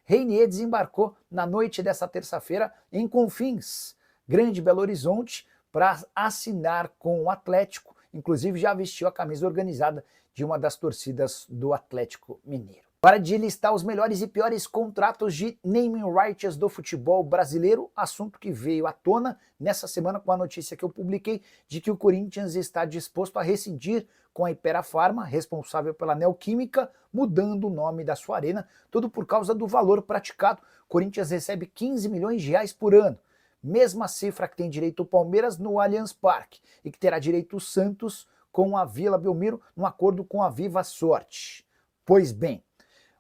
Reinier desembarcou na noite dessa terça-feira em Confins, Grande Belo Horizonte, para assinar com o Atlético. Inclusive já vestiu a camisa organizada de uma das torcidas do Atlético Mineiro. Para de listar os melhores e piores contratos de naming rights do futebol brasileiro, assunto que veio à tona nessa semana com a notícia que eu publiquei de que o Corinthians está disposto a rescindir com a Hypera Pharma, responsável pela Neoquímica, mudando o nome da sua arena, tudo por causa do valor praticado. O Corinthians recebe 15 milhões de reais por ano, mesma cifra que tem direito o Palmeiras no Allianz Parque e que terá direito o Santos com a Vila Belmiro no acordo com a Viva Sorte. Pois bem,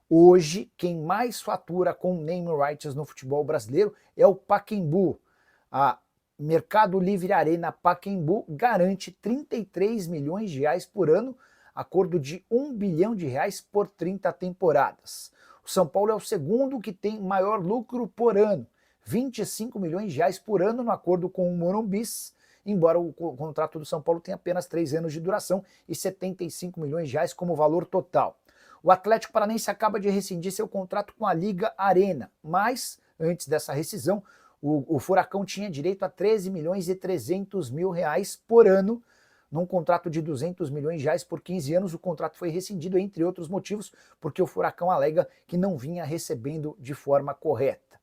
hoje, quem mais fatura com naming rights no futebol brasileiro é o Pacaembu. A Mercado Livre Arena Pacaembu garante 33 milhões de reais por ano, acordo de 1 bilhão de reais por 30 temporadas. O São Paulo é o segundo que tem maior lucro por ano, 25 milhões de reais por ano no acordo com o Morumbis, embora o contrato do São Paulo tenha apenas 3 anos de duração e 75 milhões de reais como valor total. O Atlético Paranaense acaba de rescindir seu contrato com a Liga Arena, mas antes dessa rescisão, o Furacão tinha direito a 13 milhões e 300 mil reais por ano, num contrato de 200 milhões de reais por 15 anos. O contrato foi rescindido, entre outros motivos, porque o Furacão alega que não vinha recebendo de forma correta.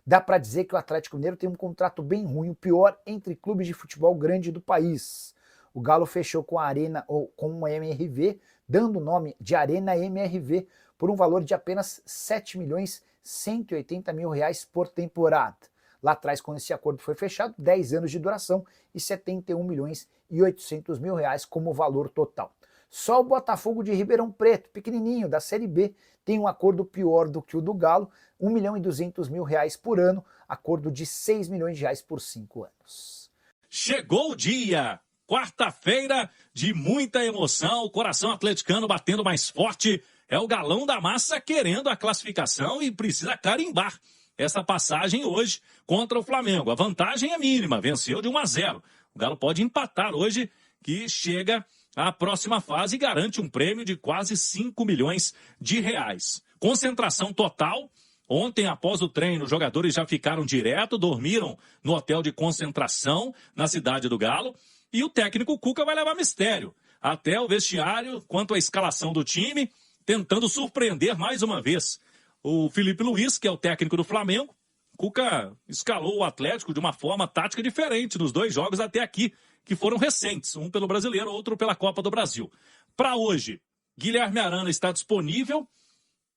Dá para dizer que o Atlético Mineiro tem um contrato bem ruim, o pior entre clubes de futebol grande do país. O Galo fechou com a Arena, ou com o MRV, dando o nome de Arena MRV, por um valor de apenas 7 milhões 180 mil reais por temporada. Lá atrás, quando esse acordo foi fechado, 10 anos de duração e 71 milhões e 800 mil reais como valor total. Só o Botafogo de Ribeirão Preto, pequenininho, da Série B, tem um acordo pior do que o do Galo, 1 milhão e 200 mil reais por ano, acordo de 6 milhões de reais por 5 anos. Chegou o dia! Quarta-feira de muita emoção, o coração atleticano batendo mais forte. É o Galão da Massa querendo a classificação e precisa carimbar essa passagem hoje contra o Flamengo. A vantagem é mínima, venceu de 1-0. O Galo pode empatar hoje, que chega à próxima fase e garante um prêmio de quase 5 milhões de reais. Concentração total. Ontem, após o treino, os jogadores já ficaram direto, dormiram no hotel de concentração na cidade do Galo. E o técnico Cuca vai levar mistério até o vestiário quanto à escalação do time, tentando surpreender mais uma vez o Felipe Luiz, que é o técnico do Flamengo. Cuca escalou o Atlético de uma forma tática diferente nos 2 jogos até aqui, que foram recentes, um pelo Brasileiro, outro pela Copa do Brasil. Para hoje, Guilherme Arana está disponível,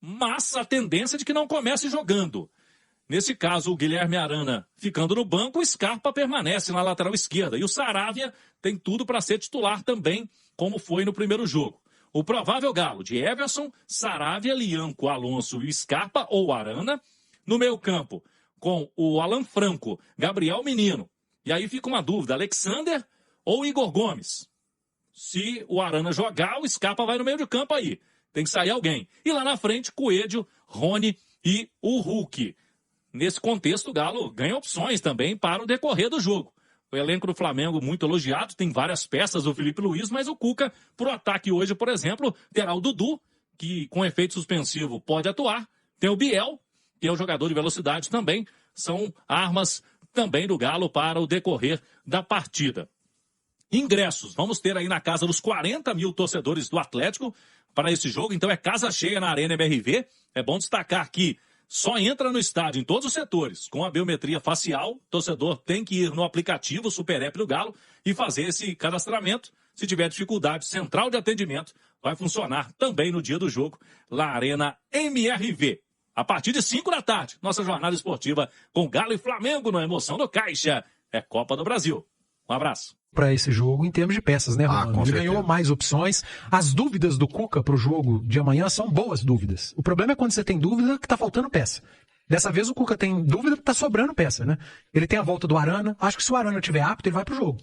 mas a tendência é de que não comece jogando. Nesse caso, o Guilherme Arana ficando no banco, o Scarpa permanece na lateral esquerda. E o Saravia tem tudo para ser titular também, como foi no primeiro jogo. O provável Galo de Everson, Saravia, Lianco, Alonso e Scarpa ou Arana. No meio campo, com o Alan Franco, Gabriel Menino. E aí fica uma dúvida, Alexander ou Igor Gomes? Se o Arana jogar, o Scarpa vai no meio de campo aí. Tem que sair alguém. E lá na frente, Coelho, Rony e o Hulk. Nesse contexto, o Galo ganha opções também para o decorrer do jogo. O elenco do Flamengo muito elogiado, tem várias peças do Felipe Luiz, mas o Cuca, para o ataque hoje, por exemplo, terá o Dudu, que com efeito suspensivo pode atuar. Tem o Biel, que é o jogador de velocidade também. São armas também do Galo para o decorrer da partida. Ingressos, vamos ter aí na casa dos 40 mil torcedores do Atlético para esse jogo, então é casa cheia na Arena MRV. É bom destacar que só entra no estádio em todos os setores com a biometria facial. O torcedor tem que ir no aplicativo Super App do Galo e fazer esse cadastramento. Se tiver dificuldade, central de atendimento vai funcionar também no dia do jogo lá na Arena MRV. A partir de 5 da tarde, nossa jornada esportiva com Galo e Flamengo no Emoção do Caixa. É Copa do Brasil. Um abraço. Para esse jogo em termos de peças, né, Romano? Ele ganhou mais opções. As dúvidas do Cuca para o jogo de amanhã são boas dúvidas. O problema é quando você tem dúvida que está faltando peça. Dessa vez o Cuca tem dúvida que está sobrando peça, né? Ele tem a volta do Arana. Acho que se o Arana estiver apto, ele vai para o jogo.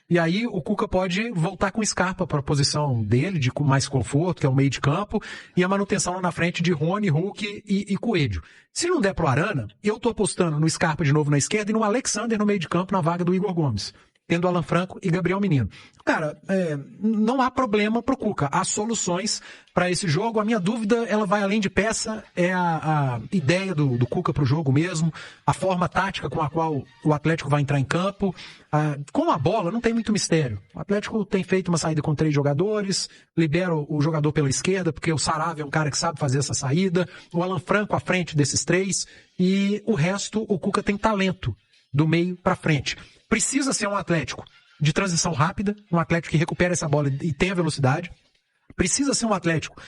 E aí o Cuca pode voltar com o Scarpa para a posição dele, de mais conforto, que é o meio de campo, e a manutenção lá na frente de Rony, Hulk e Coelho. Se não der pro Arana, eu tô apostando no Scarpa de novo na esquerda e no Alexander no meio de campo na vaga do Igor Gomes. tendo Alan Franco e Gabriel Menino. Cara, não há problema pro Cuca. Há soluções para esse jogo. A minha dúvida, ela vai além de peça, é a ideia do Cuca pro jogo mesmo, a forma tática com a qual o Atlético vai entrar em campo. Com a bola, não tem muito mistério. O Atlético tem feito uma saída com 3 jogadores, libera o jogador pela esquerda, porque o Saravia é um cara que sabe fazer essa saída, o Alan Franco à frente desses 3, e o resto, o Cuca tem talento do meio para frente. Precisa ser um Atlético de transição rápida, um Atlético que recupera essa bola e tenha velocidade. Precisa ser um Atlético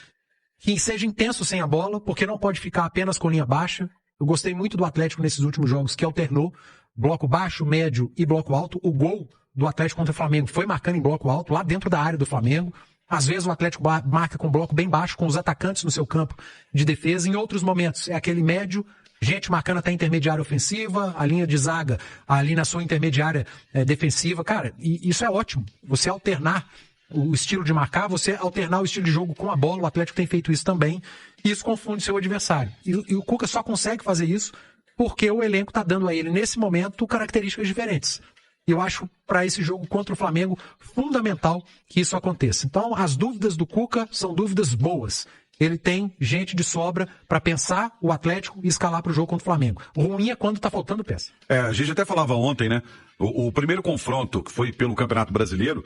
que seja intenso sem a bola, porque não pode ficar apenas com linha baixa. Eu gostei muito do Atlético nesses últimos jogos, que alternou bloco baixo, médio e bloco alto. O gol do Atlético contra o Flamengo foi marcando em bloco alto, lá dentro da área do Flamengo. Às vezes o Atlético marca com bloco bem baixo, com os atacantes no seu campo de defesa. Em outros momentos é aquele médio, gente marcando até a intermediária ofensiva, a linha de zaga ali na sua intermediária defensiva. Cara, e isso é ótimo. Você alternar o estilo de marcar, você alternar o estilo de jogo com a bola. O Atlético tem feito isso também. E isso confunde seu adversário. E o Cuca só consegue fazer isso porque o elenco está dando a ele, nesse momento, características diferentes. E eu acho, para esse jogo contra o Flamengo, fundamental que isso aconteça. Então, as dúvidas do Cuca são dúvidas boas. Ele tem gente de sobra para pensar o Atlético e escalar para o jogo contra o Flamengo. O ruim é quando está faltando peça. A gente até falava ontem, né? O primeiro confronto, que foi pelo Campeonato Brasileiro,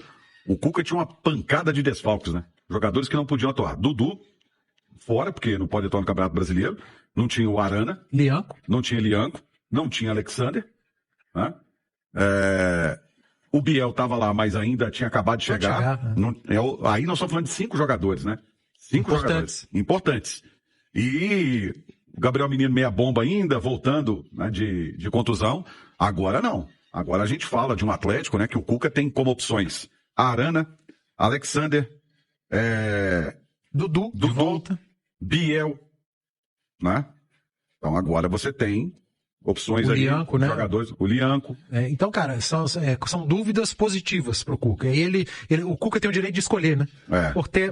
o Cuca tinha uma pancada de desfalques, né? Jogadores que não podiam atuar. Dudu, fora, porque não pode atuar no Campeonato Brasileiro. Não tinha o Arana. Lianco. Não tinha Lianco. Não tinha Alexander. Né? O Biel estava lá, mas ainda tinha acabado de chegar. Aí nós estamos falando de 5 jogadores, né? 5 jogadores importantes. E o Gabriel Menino meia bomba ainda, voltando, né, de contusão. Agora não. Agora a gente fala de um Atlético, né, que o Cuca tem como opções Arana, Alexander, Dudu, de volta. Biel, né? Então agora você tem opções o aí, Lianco, né? Jogadores, o Lianco. Então, cara, são dúvidas positivas pro Cuca. O Cuca tem o direito de escolher, né?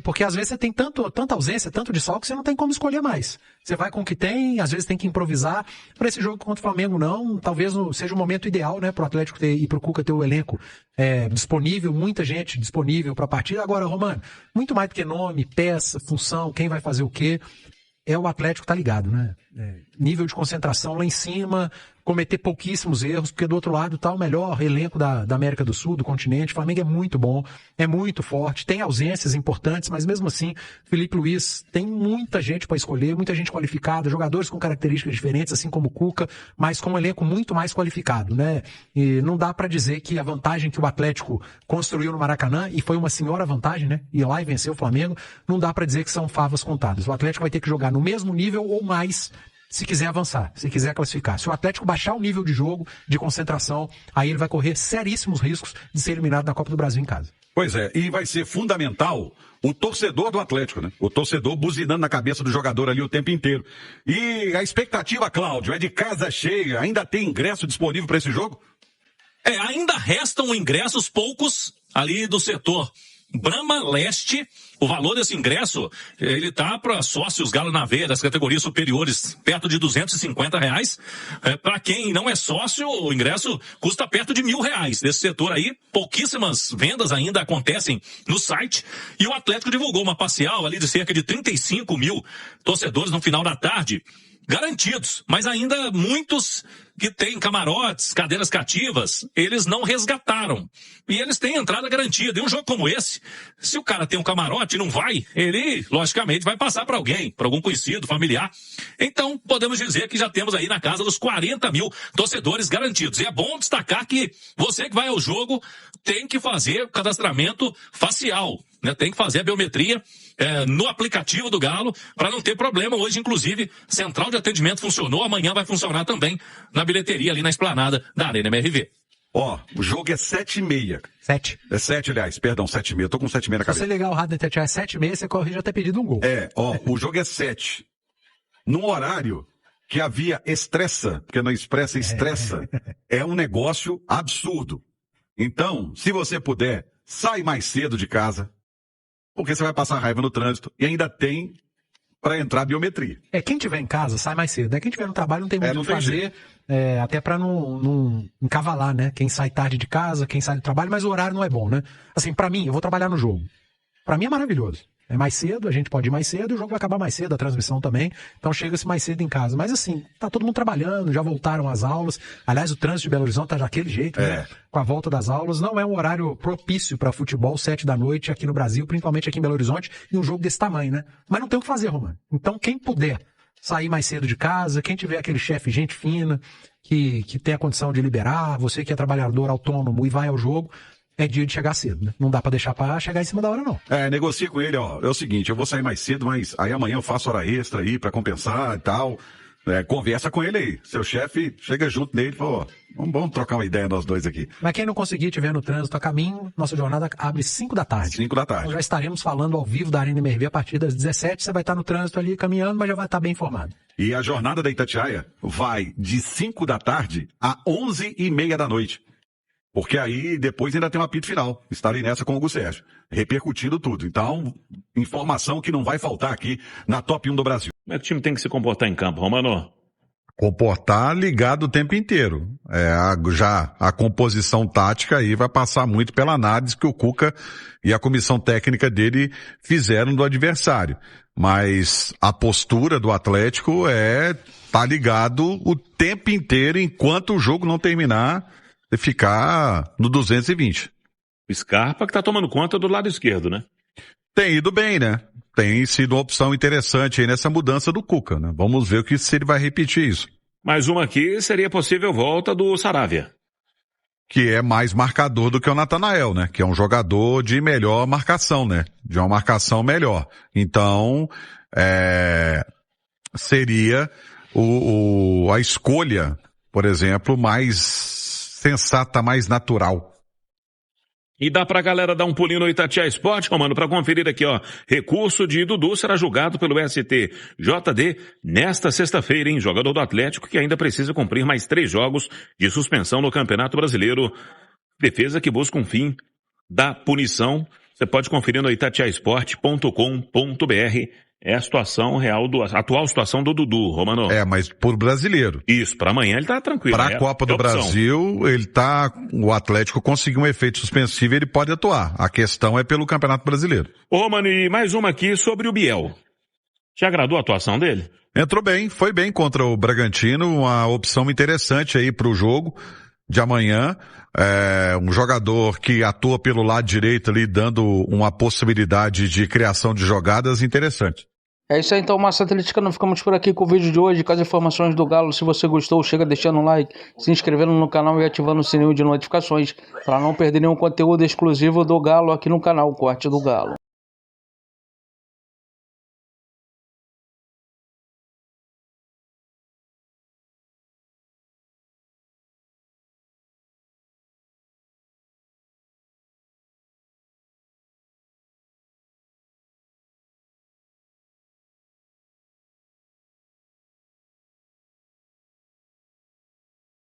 Porque às vezes você tem tanta ausência, tanto de sol, que você não tem como escolher mais. Você vai com o que tem, às vezes tem que improvisar. Para esse jogo contra o Flamengo, não. Talvez seja o momento ideal, né, pro Atlético e pro Cuca ter o elenco disponível, muita gente disponível para a partida. Agora, Romano, muito mais do que nome, peça, função, quem vai fazer o quê. O Atlético tá ligado, né? Nível de concentração lá em cima, cometer pouquíssimos erros, porque do outro lado tá o melhor elenco da América do Sul, do continente. O Flamengo é muito bom, é muito forte, tem ausências importantes, mas mesmo assim, Felipe Luiz tem muita gente para escolher, muita gente qualificada, jogadores com características diferentes, assim como o Cuca, mas com um elenco muito mais qualificado, né? E não dá para dizer que a vantagem que o Atlético construiu no Maracanã, e foi uma senhora vantagem, né? Ir lá e vencer o Flamengo, não dá para dizer que são favas contadas. O Atlético vai ter que jogar no mesmo nível ou mais, se quiser avançar, se quiser classificar. Se o Atlético baixar o nível de jogo, de concentração, aí ele vai correr seríssimos riscos de ser eliminado da Copa do Brasil em casa. Pois é, e vai ser fundamental o torcedor do Atlético, né? O torcedor buzinando na cabeça do jogador ali o tempo inteiro. E a expectativa, Cláudio, é de casa cheia. Ainda tem ingresso disponível para esse jogo? Ainda restam ingressos, poucos, ali do setor Brahma Leste. O valor desse ingresso, ele tá para sócios Galo na Veia, das categorias superiores, perto de R$250. Para quem não é sócio, o ingresso custa perto de R$1.000. Desse setor aí, pouquíssimas vendas ainda acontecem no site. E o Atlético divulgou uma parcial ali de cerca de 35 mil torcedores no final da tarde, garantidos, mas ainda muitos que têm camarotes, cadeiras cativas, eles não resgataram. E eles têm entrada garantida. E um jogo como esse, se o cara tem um camarote e não vai, ele, logicamente, vai passar para alguém, para algum conhecido, familiar. Então, podemos dizer que já temos aí na casa dos 40 mil torcedores garantidos. E é bom destacar que você que vai ao jogo tem que fazer o cadastramento facial, né? Tem que fazer a biometria no aplicativo do Galo, para não ter problema. Hoje, inclusive, central de atendimento funcionou, amanhã vai funcionar também na bilheteria ali na esplanada da Arena MRV. O jogo é 7h30. 7. É 7, aliás, perdão, 7h30. Eu tô com 7h30 na cabeça. Se você ligar o rádio na internet, é 7h30, você corrige até pedido um gol. O jogo é 7. Num horário que havia estressa, porque não expressa estressa, é um negócio absurdo. Então, se você puder, sai mais cedo de casa, porque você vai passar raiva no trânsito e ainda tem para entrar a biometria. Quem tiver em casa sai mais cedo, né? Quem tiver no trabalho não tem muito o que fazer, até para não encavalar, né? Quem sai tarde de casa, quem sai do trabalho, mas o horário não é bom, né? Assim, para mim, eu vou trabalhar no jogo. Para mim é maravilhoso. É mais cedo, a gente pode ir mais cedo, o jogo vai acabar mais cedo, a transmissão também, então chega-se mais cedo em casa. Mas assim, tá todo mundo trabalhando, já voltaram as aulas. Aliás, o trânsito de Belo Horizonte tá daquele jeito, né? Com a volta das aulas. Não é um horário propício para futebol, 7 da noite aqui no Brasil, principalmente aqui em Belo Horizonte, e um jogo desse tamanho, né? Mas não tem o que fazer, Romano. Então quem puder sair mais cedo de casa, quem tiver aquele chefe gente fina, que tem a condição de liberar, você que é trabalhador autônomo e vai ao jogo, é dia de chegar cedo, né? Não dá pra deixar pra chegar em cima da hora, não. Negocia com ele, ó. É o seguinte, eu vou sair mais cedo, mas aí amanhã eu faço hora extra aí pra compensar e tal. Conversa com ele aí. Seu chefe chega junto nele e fala, ó, vamos trocar uma ideia nós dois aqui. Mas quem não conseguir tiver no trânsito a caminho, nossa jornada abre 5 da tarde. 5 da tarde. Então já estaremos falando ao vivo da Arena MRV a partir das 17. Você vai estar no trânsito ali caminhando, mas já vai estar bem informado. E a jornada da Itatiaia vai de 5 da tarde a 11h30 da noite. Porque aí depois ainda tem um apito final. Estarei nessa com o Hugo Sérgio, repercutindo tudo. Então, informação que não vai faltar aqui na Top 1 do Brasil. Como é que o time tem que se comportar em campo, Romano? Comportar ligado o tempo inteiro. Já a composição tática aí vai passar muito pela análise que o Cuca e a comissão técnica dele fizeram do adversário. Mas a postura do Atlético tá ligado o tempo inteiro enquanto o jogo não terminar, e ficar no 220. O Scarpa que tá tomando conta do lado esquerdo, né? Tem ido bem, né? Tem sido uma opção interessante aí nessa mudança do Cuca, né? Vamos ver se ele vai repetir isso. Mais uma aqui seria possível volta do Saravia. Que é mais marcador do que o Natanael, né? Que é um jogador de melhor marcação, né? De uma marcação melhor. Então, seria a escolha, por exemplo, mais sensata, mais natural. E dá pra galera dar um pulinho no Itatiaia Esporte, Romano, pra conferir aqui, ó. Recurso de Dudu será julgado pelo STJD nesta sexta-feira, hein? Jogador do Atlético que ainda precisa cumprir mais 3 jogos de suspensão no Campeonato Brasileiro. Defesa que busca um fim da punição. Você pode conferir no itatiaesporte.com.br. É a situação real, a atual situação do Dudu, Romano. Mas por brasileiro. Isso, pra amanhã ele tá tranquilo. Pra Copa do Brasil, o Atlético conseguiu um efeito suspensivo e ele pode atuar. A questão é pelo Campeonato Brasileiro. Ô, Romano, e mais uma aqui sobre o Biel. Te agradou a atuação dele? Entrou bem, foi bem contra o Bragantino, uma opção interessante aí pro jogo de amanhã. Um jogador que atua pelo lado direito ali, dando uma possibilidade de criação de jogadas interessante. É isso aí então, Massa Atleticana, ficamos por aqui com o vídeo de hoje, com as informações do Galo. Se você gostou, chega deixando um like, se inscrevendo no canal e ativando o sininho de notificações para não perder nenhum conteúdo exclusivo do Galo aqui no canal Corte do Galo.